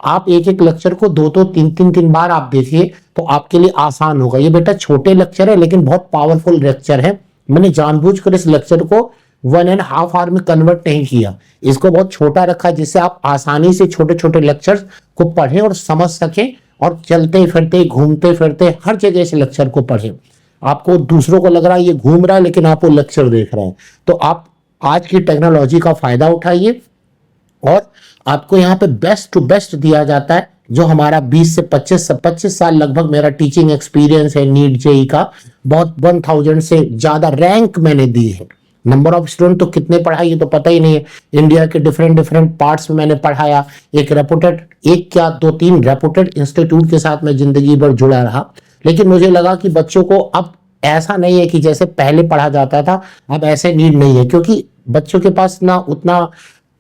आप एक एक लेक्चर को दो दो तीन तीन तीन बार आप देखिए तो आपके लिए आसान होगा। ये बेटा छोटे लेक्चर है लेकिन बहुत पावरफुल लेक्चर है। मैंने जानबूझकर इस लेक्चर को 1.5 आवर में कन्वर्ट नहीं किया, इसको बहुत छोटा रखा जिससे आप आसानी से छोटे छोटे लेक्चर्स को पढ़ें और समझ सकें और चलते फिरते घूमते फिरते हर जगह से लेक्चर को पढ़ें। आपको दूसरों को लग रहा है ये घूम रहा है लेकिन आप वो लेक्चर देख रहे हैं, तो आप आज की टेक्नोलॉजी का फायदा उठाइए और आपको यहाँ पे बेस्ट टू बेस्ट दिया जाता है। जो हमारा 20 से 25 साल लगभग मेरा टीचिंग एक्सपीरियंस है नीट जेई का, बहुत 1000 से ज्यादा रैंक मैंने दी है। नंबर ऑफ स्टूडेंट तो कितने पढ़ाए ये तो पता ही नहीं है। इंडिया के डिफरेंट डिफरेंट पार्ट्स में मैंने पढ़ाया। एक रेपुटेड, एक क्या दो तीन रेपुटेड इंस्टीट्यूट के साथ मैं जिंदगी भर जुड़ा रहा। लेकिन मुझे लगा कि बच्चों को अब ऐसा नहीं है कि जैसे पहले पढ़ा जाता था, अब ऐसे नीड नहीं है, क्योंकि बच्चों के पास ना उतना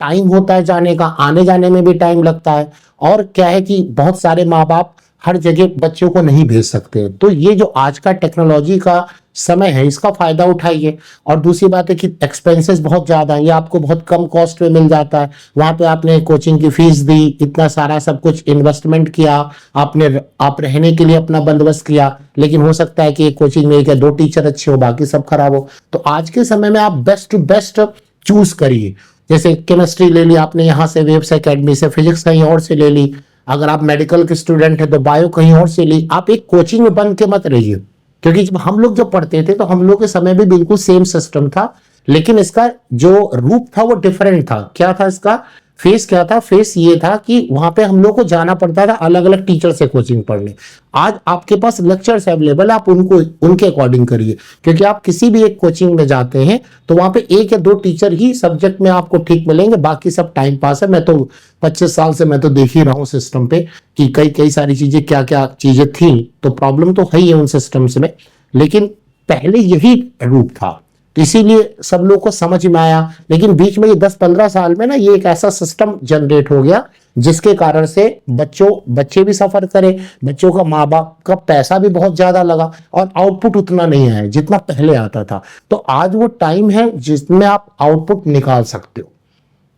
टाइम होता है जाने का, आने जाने में भी टाइम लगता है। और क्या है कि बहुत सारे माँ बाप हर जगह बच्चों को नहीं भेज सकते। तो ये जो आज का टेक्नोलॉजी का समय है इसका फायदा उठाइए। और दूसरी बात है कि एक्सपेंसेस बहुत ज्यादा है, ये आपको बहुत कम कॉस्ट में मिल जाता है। वहां पे आपने कोचिंग की फीस दी, इतना सारा सब कुछ इन्वेस्टमेंट किया, आप रहने के लिए अपना बंदोबस्त किया, लेकिन हो सकता है कि एक कोचिंग में एक या दो टीचर अच्छे हो बाकी सब खराब हो। तो आज के समय में आप बेस्ट टू बेस्ट चूज करिए। जैसे केमिस्ट्री ले ली आपने यहाँ से वेव्स एकेडमी से, फिजिक्स कहीं और से ले ली, अगर आप मेडिकल के स्टूडेंट हैं तो बायो कहीं और से ली। आप एक कोचिंग में बन के मत रहिए, क्योंकि जब हम लोग जब पढ़ते थे तो हम लोग के समय भी बिल्कुल सेम सिस्टम था, लेकिन इसका जो रूप था वो डिफरेंट था। क्या था इसका फेस, क्या था फेस, ये था कि वहां पे हम लोग को जाना पड़ता था अलग अलग टीचर से कोचिंग पढ़ने। आज आपके पास लेक्चर्स अवेलेबल, आप उनको उनके अकॉर्डिंग करिए, क्योंकि आप किसी भी एक कोचिंग में जाते हैं तो वहां पे एक या दो टीचर ही सब्जेक्ट में आपको ठीक मिलेंगे, बाकी सब टाइम पास है। मैं तो 25 साल से मैं तो देख ही रहा हूँ सिस्टम पे कि कई सारी चीजें क्या क्या चीजें थी, तो प्रॉब्लम तो है ही है उन सिस्टम्स में, लेकिन पहले यही रूप था, तो इसीलिए सब लोग को समझ में आया। लेकिन बीच में ये 10-15 साल में ना ये एक ऐसा सिस्टम जनरेट हो गया जिसके कारण से बच्चे भी सफर करे, बच्चों का माँ बाप का पैसा भी बहुत ज्यादा लगा और आउटपुट उतना नहीं आया जितना पहले आता था। तो आज वो टाइम है जिसमें आप आउटपुट निकाल सकते हो।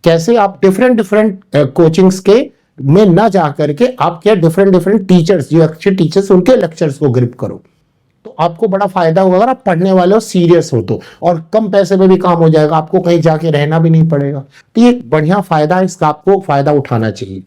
कैसे? आप डिफरेंट डिफरेंट कोचिंग्स के में ना जा करके आप क्या डिफरेंट डिफरेंट टीचर्स, जो अच्छे टीचर्स उनके लेक्चर्स को ग्रिप करो, तो आपको बड़ा फायदा होगा। अगर आप पढ़ने वाले हो, सीरियस हो तो, और कम पैसे में भी काम हो जाएगा, आपको कहीं जाके रहना भी नहीं पड़ेगा। तो ये बढ़िया फायदा है, इसका आपको फायदा उठाना चाहिए।